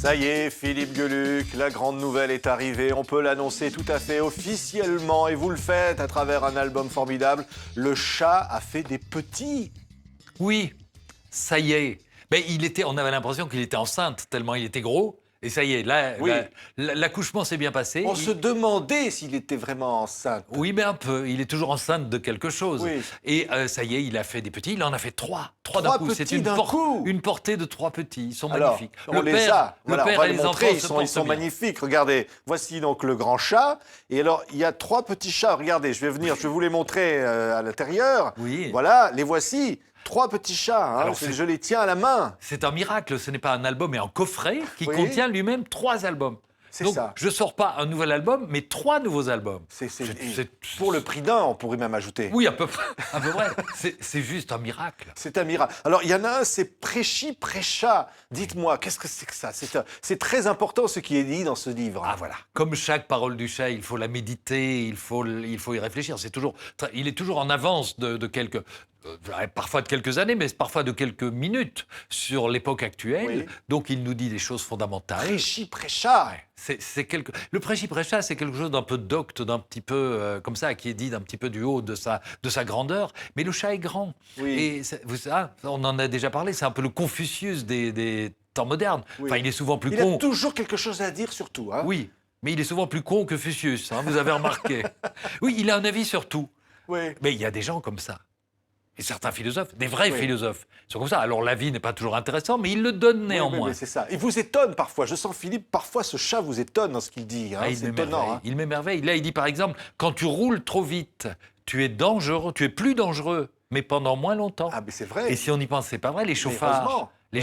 Ça y est, Philippe Geluck, la grande nouvelle est arrivée. On peut l'annoncer tout à fait officiellement et vous le faites à travers un album formidable. Le chat a fait des petits. Oui, ça y est. Mais on avait l'impression qu'il était enceinte tellement il était gros. Et ça y est, là, Oui. l'accouchement s'est bien passé. On se demandait s'il était vraiment enceinte. Oui, mais un peu. Il est toujours enceinte de quelque chose. Oui. Et ça y est, il a fait des petits. Il en a fait trois. Trois Trois d'un coup. C'est petits d'un coup. une portée de 3 petits. Ils sont Alors, magnifiques. on les a. Voilà, on va les montrer. Ils sont enfants magnifiques. Regardez, voici donc le grand chat. Et alors, il y a 3 petits chats. Regardez, je vais vous les montrer à l'intérieur. Oui. Voilà, les voici. 3 petits chats. Hein. Alors, je les tiens à la main. C'est un miracle. Ce n'est pas un album, mais un coffret qui Oui. contient lui-même 3 albums. C'est Donc, ça. je ne sors pas un nouvel album, mais 3 nouveaux albums. Pour le prix d'un, on pourrait même ajouter. Oui, à peu près. À peu près. C'est juste un miracle. C'est un miracle. Alors, il y en a un, c'est Prêchi Prêcha. Dites-moi, qu'est-ce que c'est que ça? C'est très important ce qui est dit dans ce livre. Ah voilà. Comme chaque parole du chat, il faut la méditer, il faut y réfléchir. Il est toujours en avance de quelques... parfois de quelques années, mais parfois de quelques minutes sur l'époque actuelle. Oui. Donc, il nous dit des choses fondamentales. Prêchi Prêcha. Le prêchi-prêcha, c'est quelque chose d'un peu docte, d'un petit peu comme ça, qui est dit d'un petit peu du haut de sa grandeur. Mais le chat est grand. Oui. Et on en a déjà parlé, c'est un peu le Confucius des temps modernes. Oui. Enfin, il est souvent plus Il con. a toujours quelque chose à dire sur tout. Hein. Oui, mais il est souvent plus con que Fucius, hein, vous avez remarqué. Oui, il a un avis sur tout. Oui. Mais il y a des gens comme ça. Et certains philosophes, des vrais philosophes, sont comme ça. Alors la vie n'est pas toujours intéressante, mais il le donne néanmoins. Oui, c'est ça. Il vous étonne parfois. Je sens, Philippe, parfois ce chat vous étonne dans ce qu'il dit. Hein. C'est étonnant. Hein. Il m'émerveille. Là, il dit par exemple, quand tu roules trop vite, tu es plus dangereux, mais pendant moins longtemps. Ah, mais c'est vrai. Et si on y pense, c'est pas vrai. Les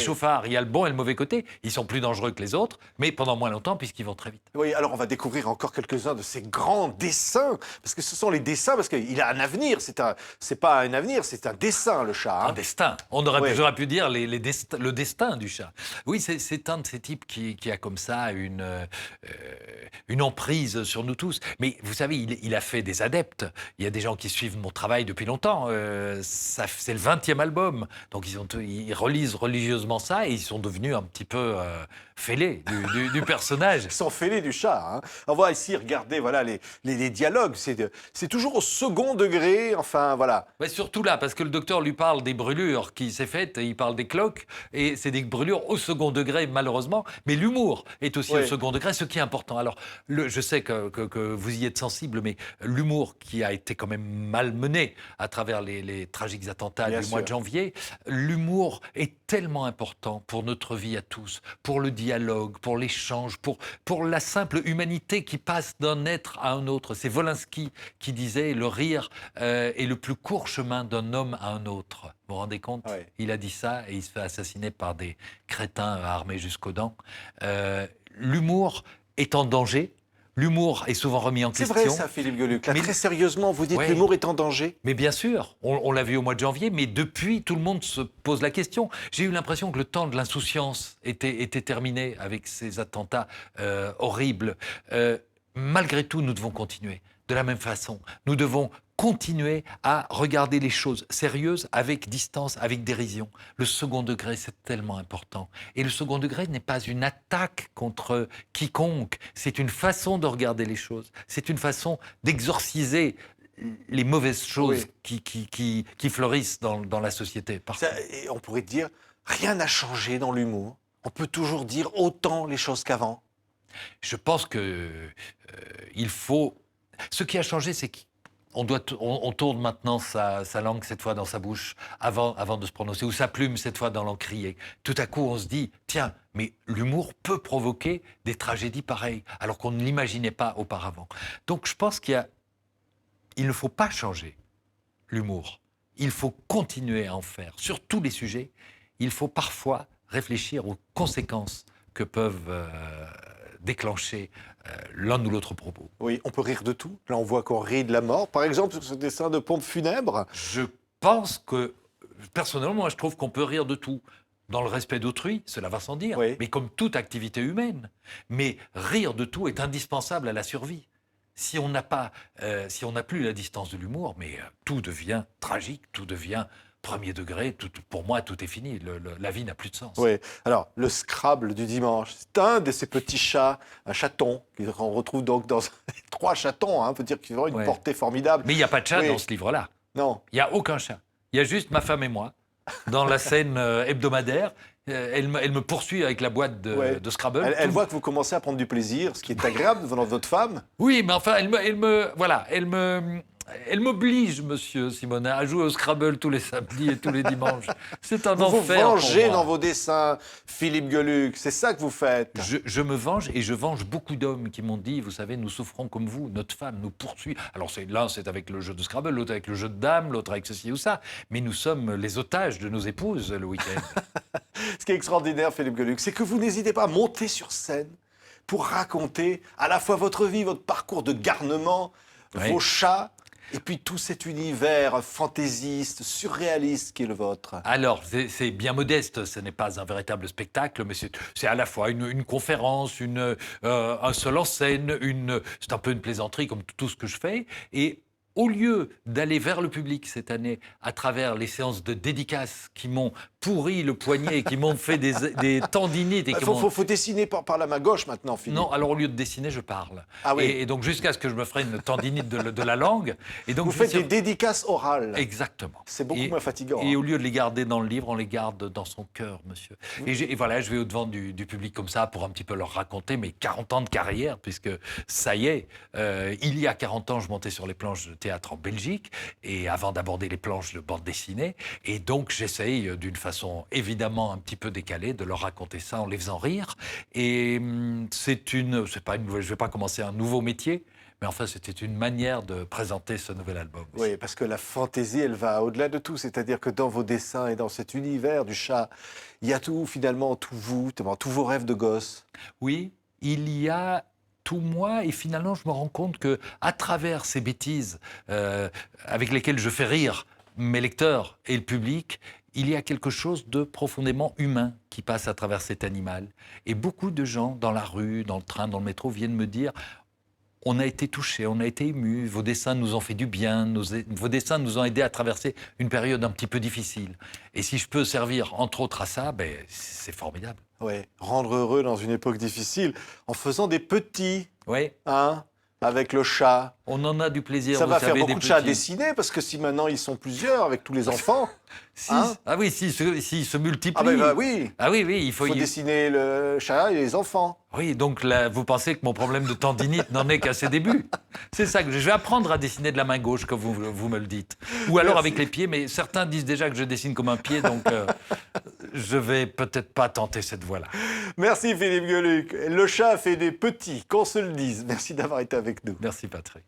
chauffards, il y a le bon et le mauvais côté. Ils sont plus dangereux que les autres, mais pendant moins longtemps puisqu'ils vont très vite. Oui, alors on va découvrir encore quelques-uns de ses grands dessins, parce que ce sont les dessins, parce qu'il a un avenir. C'est pas un avenir, c'est un dessin, le chat. Hein. Un destin. J'aurais pu dire le destin du chat. Oui, c'est un de ces types qui a comme ça une emprise sur nous tous. Mais vous savez, il a fait des adeptes. Il y a des gens qui suivent mon travail depuis longtemps. C'est le 20e album. Donc ils relisent religieusement ça et ils sont devenus un petit peu fêlés du personnage. Ils sont fêlés du chat. Hein. On voit ici, regardez, voilà, les dialogues. C'est toujours au second degré, enfin, voilà. Ouais, surtout là, parce que le docteur lui parle des brûlures qui s'est faites, il parle des cloques, et c'est des brûlures au second degré, malheureusement, mais l'humour est aussi au second degré, ce qui est important. Alors, je sais que vous y êtes sensible, mais l'humour qui a été quand même malmené à travers les tragiques attentats du mois de janvier, l'humour est tellement important pour notre vie à tous, pour le dialogue, pour l'échange, pour la simple humanité qui passe d'un être à un autre. C'est Wolinski qui disait « le rire est le plus court chemin d'un homme à un autre ». Vous vous rendez compte? Il a dit ça et il se fait assassiner par des crétins armés jusqu'aux dents. L'humour est en danger. L'humour est souvent remis en question. C'est vrai ça, Philippe Geluck. Là, très sérieusement, vous dites l'humour est en danger. Mais bien sûr, on l'a vu au mois de janvier, mais depuis, tout le monde se pose la question. J'ai eu l'impression que le temps de l'insouciance était terminé avec ces attentats horribles. Malgré tout, nous devons continuer de la même façon. Nous devons continuer à regarder les choses sérieuses avec distance, avec dérision. Le second degré, c'est tellement important. Et le second degré n'est pas une attaque contre quiconque. C'est une façon de regarder les choses. C'est une façon d'exorciser les mauvaises choses qui fleurissent dans la société. Et on pourrait dire, rien n'a changé dans l'humour. On peut toujours dire autant les choses qu'avant. Je pense que il faut... Ce qui a changé, c'est qu'on tourne maintenant sa langue cette fois dans sa bouche avant de se prononcer, ou sa plume cette fois dans l'encrier. Tout à coup, on se dit, tiens, mais l'humour peut provoquer des tragédies pareilles, alors qu'on ne l'imaginait pas auparavant. Donc je pense il ne faut pas changer l'humour. Il faut continuer à en faire. Sur tous les sujets, il faut parfois réfléchir aux conséquences que peuvent déclencher l'un ou l'autre propos. Oui, on peut rire de tout. Là, on voit qu'on rit de la mort. Par exemple, sur ce dessin de pompe funèbre. Je pense que, personnellement, moi, je trouve qu'on peut rire de tout. Dans le respect d'autrui, cela va sans dire, mais comme toute activité humaine. Mais rire de tout est indispensable à la survie. Si on n'a plus la distance de l'humour, mais tout devient tragique, tout devient premier degré, pour moi, tout est fini. La vie n'a plus de sens. Oui. Alors, le Scrabble du dimanche, c'est un de ces petits chats, un chaton, qu'on retrouve donc dans 3 chatons, hein, on peut dire qu'ils ont une portée formidable. Mais il n'y a pas de chat dans ce livre-là. Non. Il n'y a aucun chat. Il y a juste ma femme et moi, dans la scène hebdomadaire. Elle me poursuit avec la boîte de Scrabble. Elle voit que vous commencez à prendre du plaisir, ce qui est agréable devant votre femme. Oui, mais enfin, elle m'oblige, monsieur Simonin, à jouer au Scrabble tous les samedis et tous les dimanches. C'est un vous enfer. Vous vengez pour moi. dans vos dessins, Philippe Geluck, c'est ça que vous faites. Je me venge et je venge beaucoup d'hommes qui m'ont dit, vous savez, nous souffrons comme vous, notre femme nous poursuit. Alors l'un c'est avec le jeu de Scrabble, l'autre avec le jeu de dames, l'autre avec ceci ou ça. Mais nous sommes les otages de nos épouses le week-end. Ce qui est extraordinaire, Philippe Geluck, c'est que vous n'hésitez pas à monter sur scène pour raconter à la fois votre vie, votre parcours de garnement, vos chats, et puis tout cet univers fantaisiste, surréaliste qui est le vôtre. Alors, c'est bien modeste, ce n'est pas un véritable spectacle, mais c'est à la fois une conférence, un seul en scène, c'est un peu une plaisanterie comme tout ce que je fais. Et au lieu d'aller vers le public cette année à travers les séances de dédicaces qui m'ont pourri le poignet, qui m'ont fait des tendinites. Il faut dessiner par la main gauche maintenant, Philippe. Non, alors au lieu de dessiner, je parle. Ah oui. Et donc jusqu'à ce que je me ferai une tendinite de la langue. Et donc, vous faites des dédicaces orales. Exactement. C'est beaucoup moins fatigant. Et au lieu de les garder dans le livre, on les garde dans son cœur, monsieur. Et voilà, je vais au-devant du public comme ça pour un petit peu leur raconter mes 40 ans de carrière, puisque ça y est, il y a 40 ans, je montais sur les planches de théâtre en Belgique, et avant d'aborder les planches de bande dessinée. Et donc, j'essaye d'une façon évidemment un petit peu décalée de leur raconter ça en les faisant rire. Et je vais pas commencer un nouveau métier, mais enfin, c'était une manière de présenter ce nouvel album. Oui, parce que la fantaisie, elle va au-delà de tout. C'est-à-dire que dans vos dessins et dans cet univers du chat, il y a tout, finalement, tout vous, tous vos rêves de gosse. Oui, il y a tout moi, et finalement, je me rends compte que à travers ces bêtises avec lesquelles je fais rire mes lecteurs et le public, il y a quelque chose de profondément humain qui passe à travers cet animal. Et beaucoup de gens, dans la rue, dans le train, dans le métro, viennent me dire « On a été touchés, on a été émus, vos dessins nous ont fait du bien, vos dessins nous ont aidés à traverser une période un petit peu difficile. » Et si je peux servir, entre autres, à ça, c'est formidable. Oui, rendre heureux dans une époque difficile, en faisant des petits, hein, avec le chat. On en a du plaisir. Ça va faire beaucoup de chats à dessiner, parce que si maintenant ils sont plusieurs avec tous les enfants... Ah oui, s'ils se multiplient. Oui. Ah oui, il faut dessiner le chat et les enfants. Oui, donc là, vous pensez que mon problème de tendinite n'en est qu'à ses débuts. C'est ça que je vais apprendre à dessiner de la main gauche, comme vous me le dites. Ou alors avec les pieds, mais certains disent déjà que je dessine comme un pied, donc je vais peut-être pas tenter cette voie-là. Merci Philippe Geluck. Le chat fait des petits, qu'on se le dise. Merci d'avoir été avec nous. Merci Patrick.